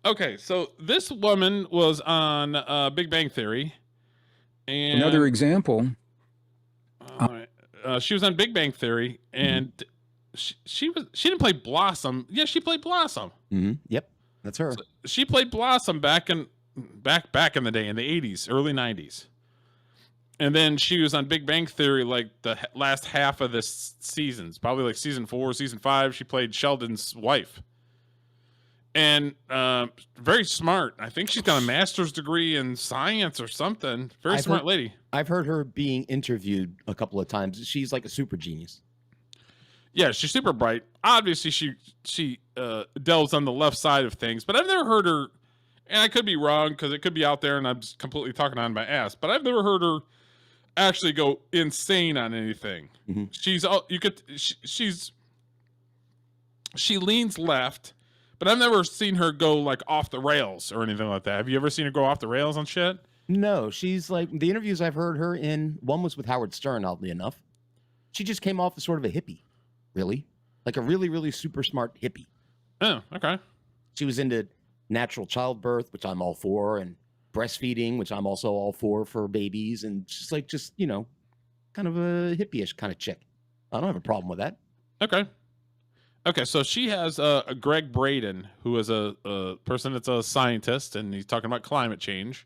Okay, so this woman was on Big Bang Theory, Another and example. she was on Big Bang Theory, and she didn't play Blossom. Yeah, she played Blossom. Yep, that's her. So she played Blossom back in the day in the 80s, early 90s. And then she was on Big Bang Theory like the last half of this seasons, probably like season 4, season 5. She played Sheldon's wife. And very smart. I think she's got a master's degree in science or something. Very smart lady. I've heard her being interviewed a couple of times. She's like a super genius. Yeah, she's super bright. Obviously, she delves on the left side of things, but I've never heard her, and I could be wrong because it could be out there and I'm just completely talking on my ass, but I've never heard her actually go insane on anything. She leans left, but I've never seen her go like off the rails or anything like that. Have you ever seen her go off the rails on shit? No, she's like, the interviews I've heard her in, one was with Howard Stern, oddly enough. She just came off as sort of a hippie, really. Like a really, really super smart hippie. Oh, okay. She was into natural childbirth, which I'm all for, and breastfeeding, which I'm also all for babies, and just kind of a hippie-ish kind of chick. I don't have a problem with that. Okay, so she has a Gregg Braden, who is a person that's a scientist, and he's talking about climate change,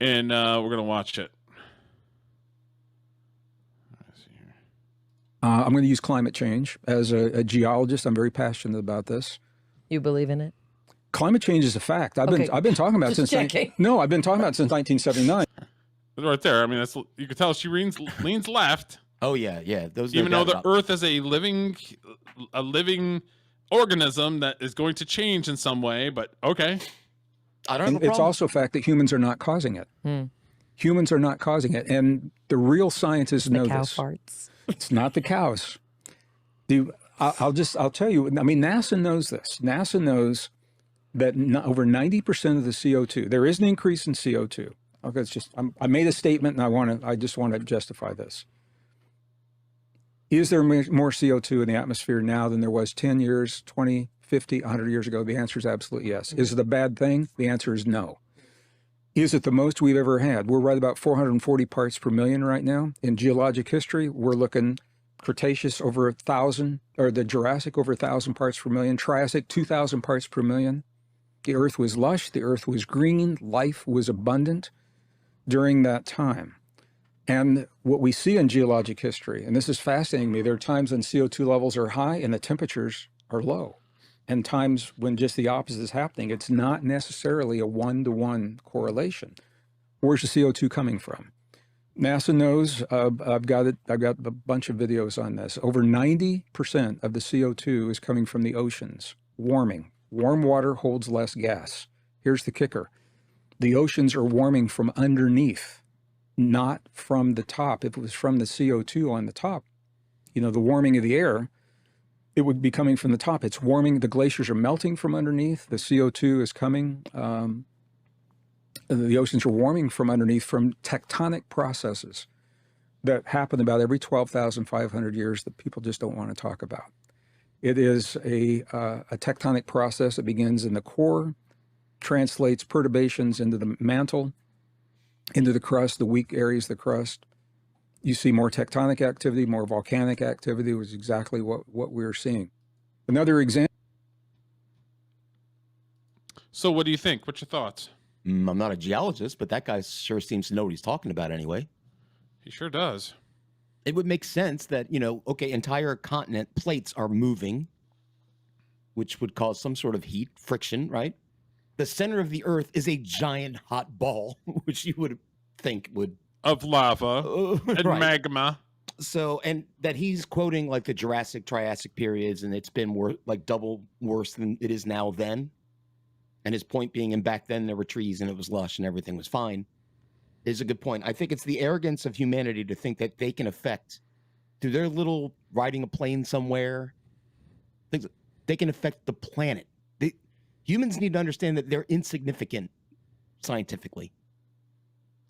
and we're gonna watch it. I'm going to use climate change as a geologist. I'm very passionate about this. You believe in it? Climate change is a fact. I've been talking about it since. No, I've been talking about it since 1979. Right there. I mean, that's, you can tell she leans left. Oh yeah. Those, even though the Earth is a living organism that is going to change in some way, but okay. I don't have a problem. It's also a fact that humans are not causing it. Humans are not causing it, and the real scientists know cow this. farts. It's not the cows. I'll tell you. I mean, NASA knows this. NASA knows that over 90% of the CO2. There is an increase in CO2. Okay, it's just I made a statement, and I just want to justify this. Is there more CO2 in the atmosphere now than there was 10 years, 20, 50, 100 years ago? The answer is absolutely yes. Is it a bad thing? The answer is no. Is it the most we've ever had? We're right about 440 parts per million right now. In geologic history, we're looking Cretaceous over 1,000, or the Jurassic over 1,000 parts per million, Triassic 2,000 parts per million. The Earth was lush, the Earth was green, life was abundant during that time. And what we see in geologic history, and this is fascinating to me, there are times when CO2 levels are high and the temperatures are low, and times when just the opposite is happening. It's not necessarily a one-to-one correlation. Where's the CO2 coming from? NASA knows. I've got a bunch of videos on this. Over 90% of the CO2 is coming from the oceans, warming. Warm water holds less gas. Here's the kicker. The oceans are warming from underneath, not from the top. If it was from the CO2 on the top, the warming of the air, it would be coming from the top. It's warming. The glaciers are melting from underneath. The CO2 is coming. The oceans are warming from underneath from tectonic processes that happen about every 12,500 years that people just don't want to talk about. It is a tectonic process that begins in the core, translates perturbations into the mantle, into the crust, the weak areas of the crust. You see more tectonic activity, more volcanic activity, was exactly what we were seeing. Another example. So what do you think? What's your thoughts? I'm not a geologist, but that guy sure seems to know what he's talking about anyway. He sure does. It would make sense that, okay, entire continent plates are moving, which would cause some sort of heat, friction, right? The center of the Earth is a giant hot ball, which you would think would... Of lava and magma. So, and that he's quoting like the Jurassic, Triassic periods, and it's been double worse than it is now then. And his point being, and back then there were trees and it was lush and everything was fine, is a good point. I think it's the arrogance of humanity to think that they can affect, through their little riding a plane somewhere, they can affect the planet. Humans need to understand that they're insignificant scientifically.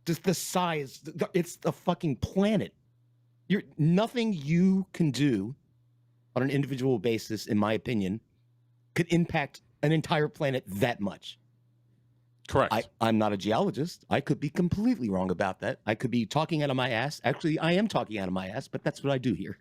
Just the size, it's the fucking planet. Nothing you can do on an individual basis, in my opinion, could impact an entire planet that much. Correct. I'm not a geologist. I could be completely wrong about that. I could be talking out of my ass. Actually, I am talking out of my ass, but that's what I do here.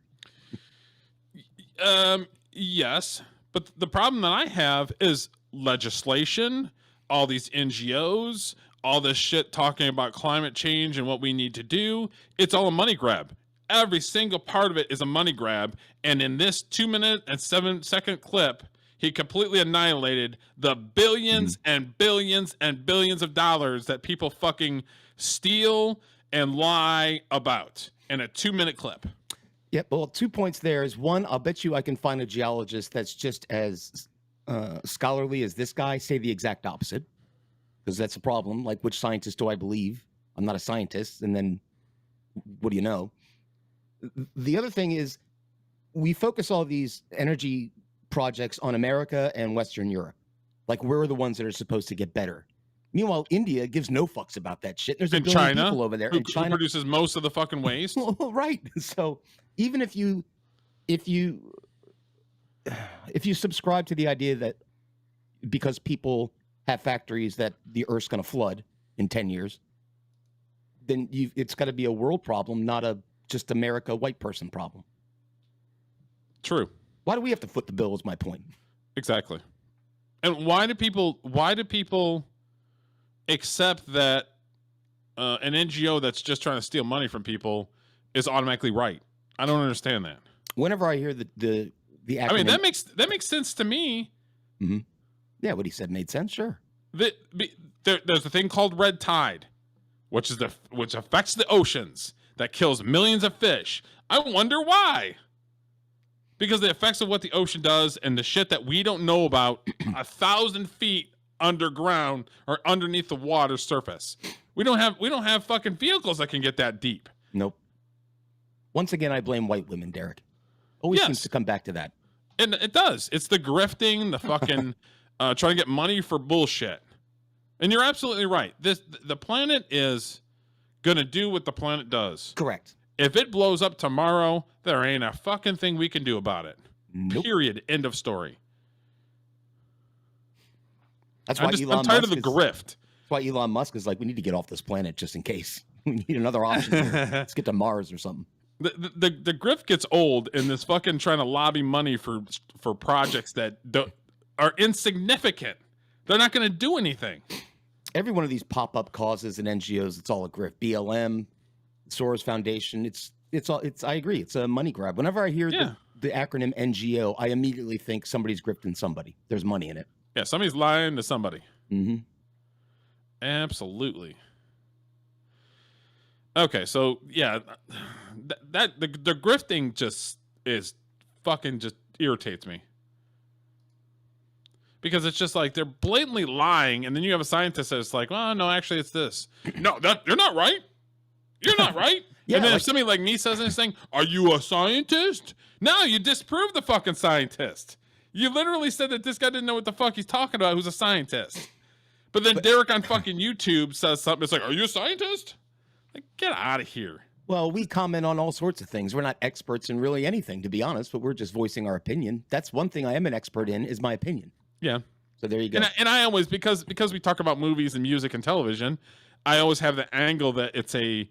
Yes, but the problem that I have is legislation, all these NGOs, all this shit talking about climate change and what we need to do. It's all a money grab. Every single part of it is a money grab. And in this 2-minute and 7-second clip, he completely annihilated the billions and billions and billions of dollars that people fucking steal and lie about in a 2-minute clip. Yep. Well, 2 points there is one, I'll bet you I can find a geologist that's just as scholarly as this guy say the exact opposite, because that's a problem. Like, which scientist do I believe? I'm not a scientist. And then what do you know? The other thing is we focus all these energy projects on America and Western Europe. Like, we're the ones that are supposed to get better. Meanwhile, India gives no fucks about that shit. There's a billion people over there. Who produces most of the fucking waste. Well, right. So even if you subscribe to the idea that because people have factories that the Earth's going to flood in 10 years, then it's got to be a world problem, not a just America white person problem. True. Why do we have to foot the bill is my point. Exactly. And why do people accept that an NGO that's just trying to steal money from people is automatically right? I don't understand that. Whenever I hear the acronym, I mean, that makes sense to me. Mm-hmm. Yeah, what he said made sense. Sure. There's a thing called red tide, which affects the oceans, that kills millions of fish. I wonder why. Because the effects of what the ocean does and the shit that we don't know about 1,000 feet underground or underneath the water surface. We don't have fucking vehicles that can get that deep. Nope. Once again, I blame white women, Derek. Always seems to come back to that. And it does. It's the grifting, the fucking trying to get money for bullshit. And you're absolutely right. The planet is gonna do what the planet does. Correct. If it blows up tomorrow, there ain't a fucking thing we can do about it. Nope. Period. End of story. That's why I'm tired of the grift. That's why Elon Musk is like, we need to get off this planet just in case. We need another option here. Let's get to Mars or something. The grift gets old in this fucking trying to lobby money for projects that are insignificant. They're not going to do anything. Every one of these pop-up causes and NGOs, it's all a grift. BLM, Soros Foundation, it's I agree, it's a money grab. Whenever I hear the acronym NGO, I immediately think somebody's grifting somebody. There's money in it. Yeah, somebody's lying to somebody. Mm-hmm. Absolutely. Okay, so yeah, the grifting just irritates me. Because it's just like they're blatantly lying, and then you have a scientist that's like, "Oh no, actually, it's this." No, you're not right. You're not right. Yeah, and then if somebody like me says anything, "Are you a scientist?" No, you disprove the fucking scientist. You literally said that this guy didn't know what the fuck he's talking about. Who's a scientist? But then Derek on fucking YouTube says something. It's like, "Are you a scientist?" Like, get out of here. Well, we comment on all sorts of things. We're not experts in really anything, to be honest, but we're just voicing our opinion. That's one thing I am an expert in, is my opinion. Yeah. So there you go. And I always, because we talk about movies and music and television, I always have the angle that it's a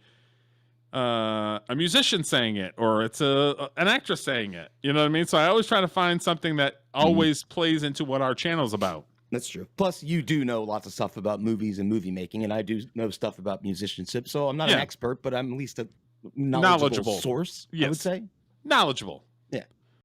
musician saying it, or it's an actress saying it. You know what I mean? So I always try to find something that always plays into what our channel's about. That's true. Plus, you do know lots of stuff about movies and movie making, and I do know stuff about musicianship. So I'm not an expert, but I'm at least a knowledgeable source, I would say. Knowledgeable.